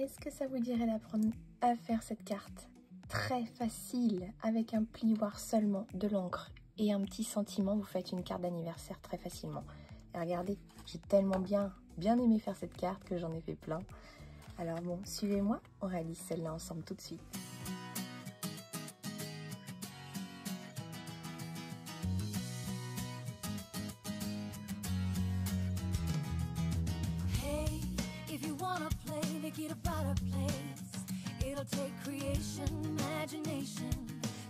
Est-ce que ça vous dirait d'apprendre à faire cette carte très facile avec un plioir seulement, de l'encre et un petit sentiment? Vous faites une carte d'anniversaire très facilement. Et regardez, j'ai tellement bien aimé faire cette carte que j'en ai fait plein. Alors bon, suivez-moi, on réalise celle-là ensemble tout de suite. Get about a place. It'll take creation, imagination.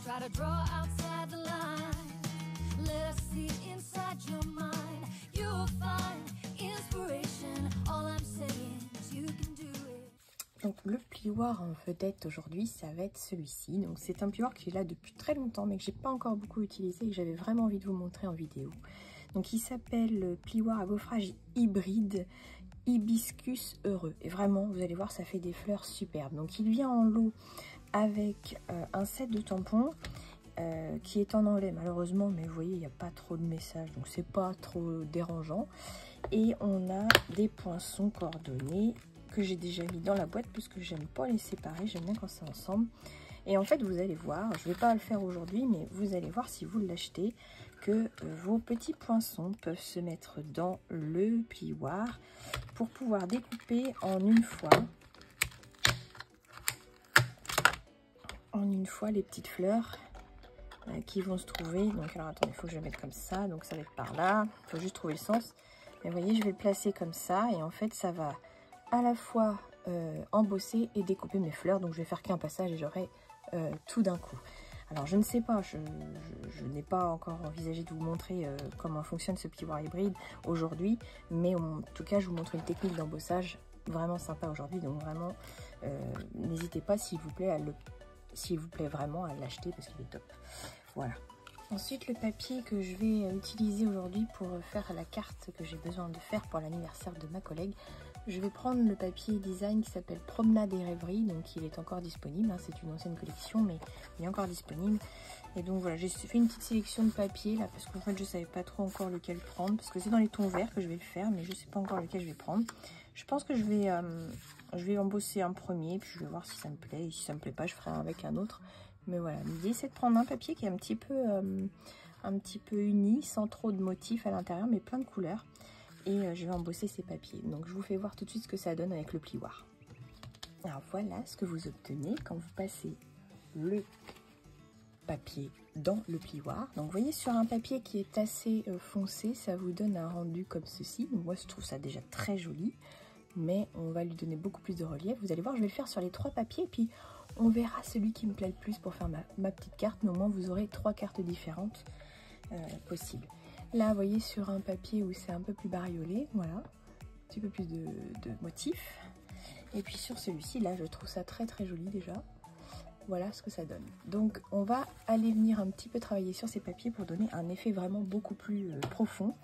Try to draw outside the line. Let us see inside your mind. You'll find inspiration. All I'm saying is you can do it. Donc le plioir en vedette aujourd'hui, ça va être celui-ci. Donc c'est un plioir qui est là depuis très longtemps, mais que j'ai pas encore beaucoup utilisé et que j'avais vraiment envie de vous montrer en vidéo. Donc il s'appelle plioir à gaufrage hybride Hibiscus heureux, et vraiment vous allez voir, ça fait des fleurs superbes. Donc il vient en lot avec un set de tampons qui est en anglais malheureusement, mais vous voyez il n'y a pas trop de messages, donc c'est pas trop dérangeant. Et on a des poinçons coordonnés que j'ai déjà mis dans la boîte puisque j'aime pas les séparer, j'aime bien quand c'est ensemble. Et en fait vous allez voir, je vais pas le faire aujourd'hui, mais vous allez voir si vous l'achetez que vos petits poinçons peuvent se mettre dans le plioir pour pouvoir découper en une fois les petites fleurs qui vont se trouver. Donc alors attendez, il faut que je le mette comme ça, donc ça va être par là, il faut juste trouver le sens. Mais vous voyez, je vais le placer comme ça et en fait ça va à la fois embosser et découper mes fleurs. Donc je vais faire qu'un passage et j'aurai tout d'un coup. Alors je ne sais pas, je n'ai pas encore envisagé de vous montrer comment fonctionne ce plioir hybride aujourd'hui, mais en tout cas je vous montre une technique d'embossage vraiment sympa aujourd'hui, donc vraiment n'hésitez pas s'il vous plaît vraiment à l'acheter parce qu'il est top. Voilà. Ensuite le papier que je vais utiliser aujourd'hui pour faire la carte que j'ai besoin de faire pour l'anniversaire de ma collègue. Je vais prendre le papier design qui s'appelle Promenade et Rêverie, donc il est encore disponible, hein, c'est une ancienne collection mais il est encore disponible. Et donc voilà, j'ai fait une petite sélection de papier là parce qu'en fait je savais pas trop encore lequel prendre, parce que c'est dans les tons verts que je vais le faire, mais je sais pas encore lequel je vais prendre. Je pense que je vais embosser un premier, puis je vais voir si ça me plaît, et si ça me plaît pas je ferai avec un autre. Mais voilà, l'idée c'est de prendre un papier qui est un petit peu uni, sans trop de motifs à l'intérieur, mais plein de couleurs. Et je vais embosser ces papiers. Donc je vous fais voir tout de suite ce que ça donne avec le plioir. Alors voilà ce que vous obtenez quand vous passez le papier dans le plioir. Donc vous voyez, sur un papier qui est assez foncé, ça vous donne un rendu comme ceci. Donc, moi je trouve ça déjà très joli, mais on va lui donner beaucoup plus de relief. Vous allez voir, je vais le faire sur les 3 papiers, puis on verra celui qui me plaît le plus pour faire ma petite carte. Mais au moins vous aurez 3 cartes différentes possibles. Là, vous voyez, sur un papier où c'est un peu plus bariolé, voilà, un petit peu plus de motifs. Et puis sur celui-ci, là, je trouve ça très très joli déjà. Voilà ce que ça donne. Donc, on va aller venir un petit peu travailler sur ces papiers pour donner un effet vraiment beaucoup plus profond.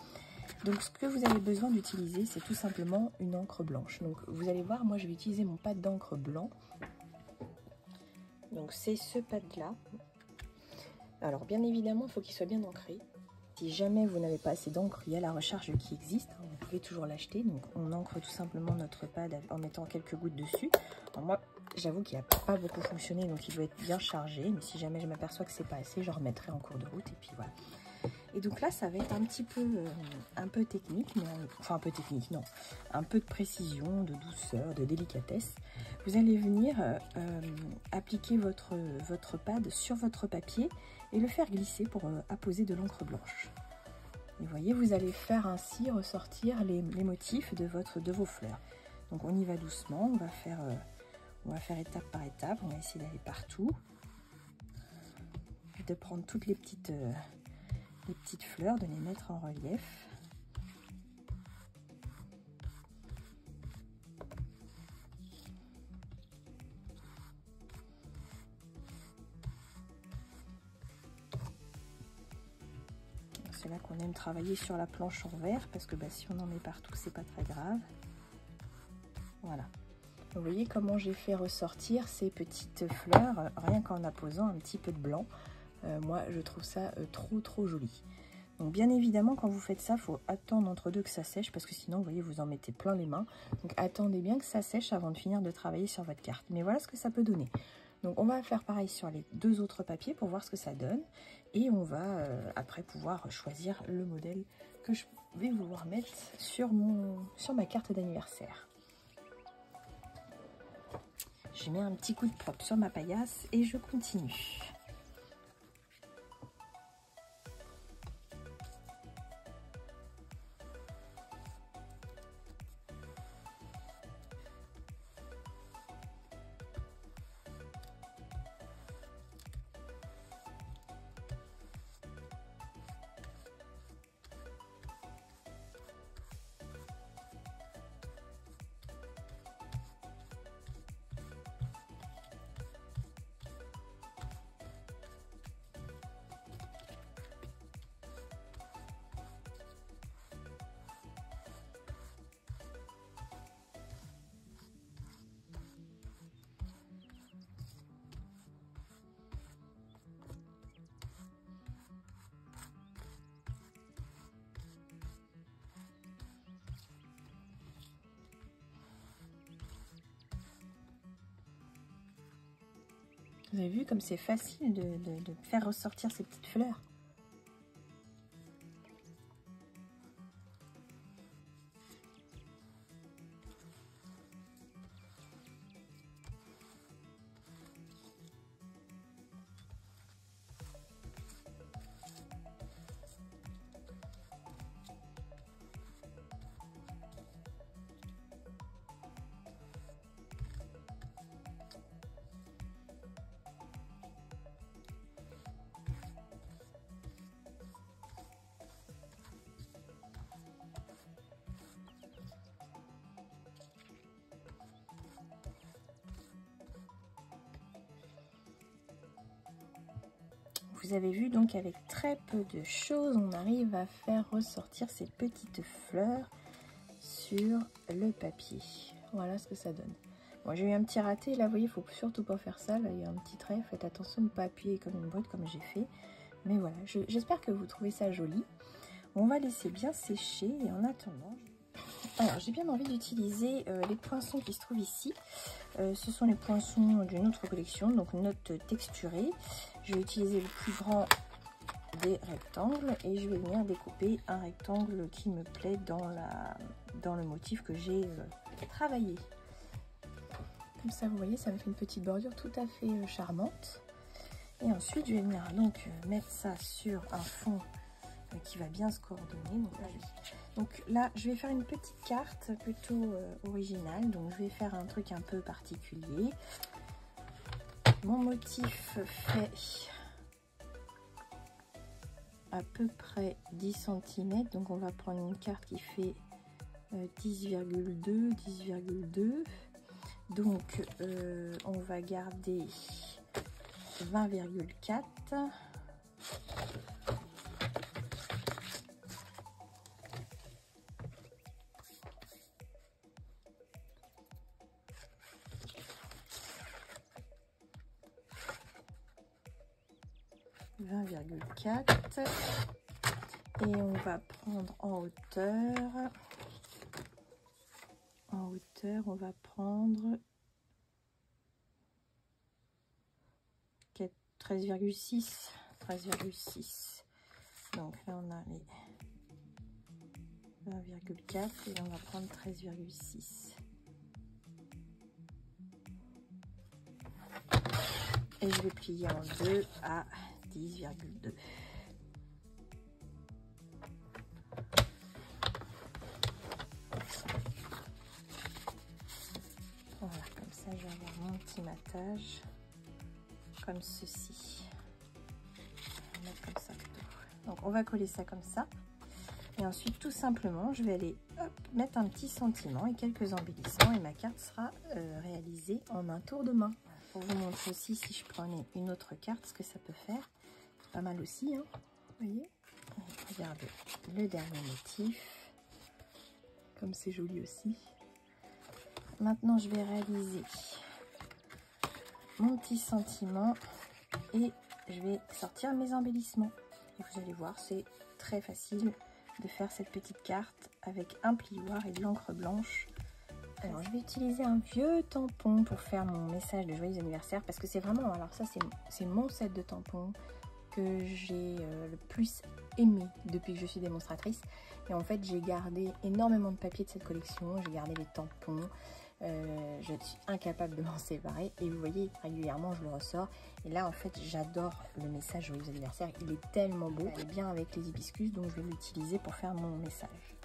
Donc, ce que vous avez besoin d'utiliser, c'est tout simplement une encre blanche. Donc, vous allez voir, moi, je vais utiliser mon pad d'encre blanc. Donc, c'est ce pad-là. Alors, bien évidemment, il faut qu'il soit bien ancré. Si jamais vous n'avez pas assez d'encre, il y a la recharge qui existe, hein, vous pouvez toujours l'acheter. Donc on encre tout simplement notre pad en mettant quelques gouttes dessus. Alors moi, j'avoue qu'il n'a pas beaucoup fonctionné, donc il doit être bien chargé. Mais si jamais je m'aperçois que c'est pas assez, je remettrai en cours de route et puis voilà. Et donc là, ça va être un petit peu, un peu technique, mais enfin un peu technique, non. Un peu de précision, de douceur, de délicatesse. Vous allez venir appliquer votre pad sur votre papier et le faire glisser pour apposer de l'encre blanche. Et vous voyez, vous allez faire ainsi ressortir les motifs de vos fleurs. Donc on y va doucement, on va faire étape par étape, on va essayer d'aller partout, de prendre toutes les petites fleurs, de les mettre en relief. C'est là qu'on aime travailler sur la planche en verre, parce que si on en met partout, c'est pas très grave. Voilà. Vous voyez comment j'ai fait ressortir ces petites fleurs, rien qu'en apposant un petit peu de blanc. Moi, je trouve ça trop joli. Donc bien évidemment, quand vous faites ça, il faut attendre entre deux que ça sèche, parce que sinon, vous voyez, vous en mettez plein les mains. Donc attendez bien que ça sèche avant de finir de travailler sur votre carte. Mais voilà ce que ça peut donner. Donc on va faire pareil sur les deux autres papiers pour voir ce que ça donne. Et on va après pouvoir choisir le modèle que je vais vouloir mettre sur ma carte d'anniversaire. Je mets un petit coup de propre sur ma paillasse et je continue. Vous avez vu comme c'est facile de faire ressortir ces petites fleurs. Vous avez vu, donc avec très peu de choses, on arrive à faire ressortir ces petites fleurs sur le papier. Voilà ce que ça donne. Moi, j'ai eu un petit raté, là, vous voyez, il faut surtout pas faire ça. Là, il y a un petit trait, faites attention de ne pas appuyer comme une boîte, comme j'ai fait. Mais voilà, j'espère que vous trouvez ça joli. On va laisser bien sécher, et en attendant... Alors, j'ai bien envie d'utiliser les poinçons qui se trouvent ici. Ce sont les poinçons d'une autre collection, donc note texturée. Je vais utiliser le plus grand des rectangles et je vais venir découper un rectangle qui me plaît dans le motif que j'ai travaillé. Comme ça, vous voyez, ça me fait une petite bordure tout à fait charmante. Et ensuite, je vais venir donc mettre ça sur un fond qui va bien se coordonner. Donc là, je vais faire une petite carte plutôt originale. Donc je vais faire un truc un peu particulier. Mon motif fait à peu près 10 cm. Donc on va prendre une carte qui fait 10,2, 10,2. Donc on va garder 20,4. Et on va prendre en hauteur, on va prendre 13,6. Donc là on a les 20,4 et on va prendre 13,6. Et je vais plier en deux à 10,2. Voilà, comme ça je vais avoir mon petit matage comme ceci. On va mettre comme ça plutôt. Donc on va coller ça comme ça. Et ensuite tout simplement je vais aller hop, mettre un petit sentiment et quelques embellissements et ma carte sera réalisée en un tour de main. Pour vous montrer aussi si je prenais une autre carte ce que ça peut faire. Pas mal aussi, hein, vous voyez. Regardez le dernier motif, comme c'est joli aussi. Maintenant je vais réaliser mon petit sentiment et je vais sortir mes embellissements. Et vous allez voir, c'est très facile de faire cette petite carte avec un plioir et de l'encre blanche. Alors je vais utiliser un vieux tampon pour faire mon message de joyeux anniversaire parce que c'est vraiment, alors ça c'est mon set de tampons que j'ai le plus aimé depuis que je suis démonstratrice. Et en fait j'ai gardé énormément de papier de cette collection, j'ai gardé les tampons, je suis incapable de m'en séparer et vous voyez régulièrement je le ressors. Et là en fait j'adore le message joyeux anniversaire, il est tellement beau, il est bien avec les hibiscus, donc je vais l'utiliser pour faire mon message.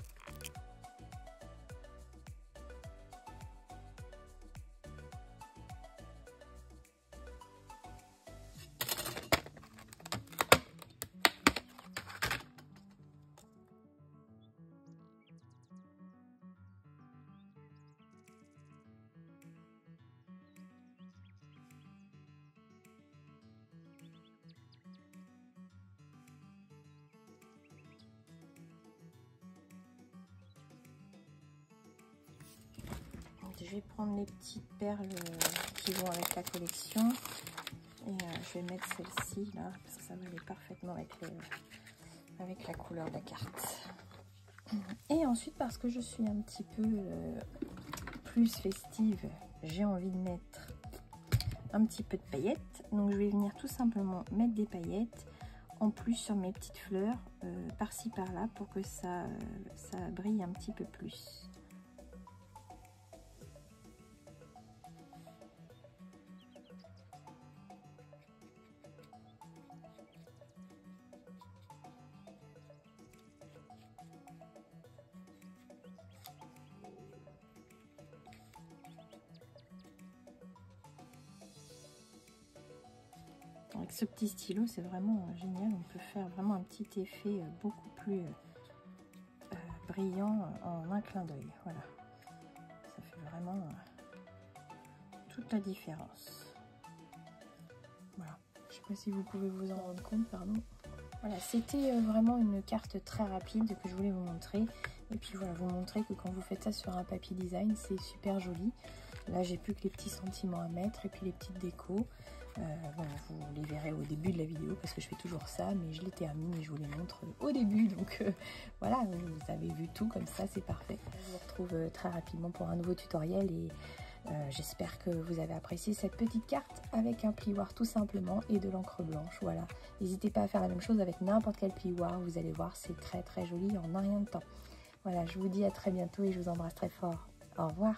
Je vais prendre les petites perles qui vont avec la collection et je vais mettre celle-ci là parce que ça va aller parfaitement avec la couleur de la carte. Et ensuite parce que je suis un petit peu plus festive, j'ai envie de mettre un petit peu de paillettes, donc je vais venir tout simplement mettre des paillettes en plus sur mes petites fleurs par-ci par-là pour que ça brille un petit peu plus. Avec ce petit stylo, c'est vraiment génial. On peut faire vraiment un petit effet beaucoup plus brillant en un clin d'œil. Voilà, ça fait vraiment toute la différence. Voilà, je sais pas si vous pouvez vous en rendre compte, pardon. Voilà, c'était vraiment une carte très rapide que je voulais vous montrer. Et puis voilà, vous montrer que quand vous faites ça sur un papier design, c'est super joli. Là, j'ai plus que les petits sentiments à mettre et puis les petites décos. Bon, vous les verrez au début de la vidéo parce que je fais toujours ça, mais je les termine et je vous les montre au début. Donc voilà, vous avez vu tout comme ça, c'est parfait. Je vous retrouve très rapidement pour un nouveau tutoriel et j'espère que vous avez apprécié cette petite carte avec un plioir tout simplement et de l'encre blanche. Voilà, n'hésitez pas à faire la même chose avec n'importe quel plioir, vous allez voir, c'est très très joli en un rien de temps. Voilà, je vous dis à très bientôt et je vous embrasse très fort. Au revoir.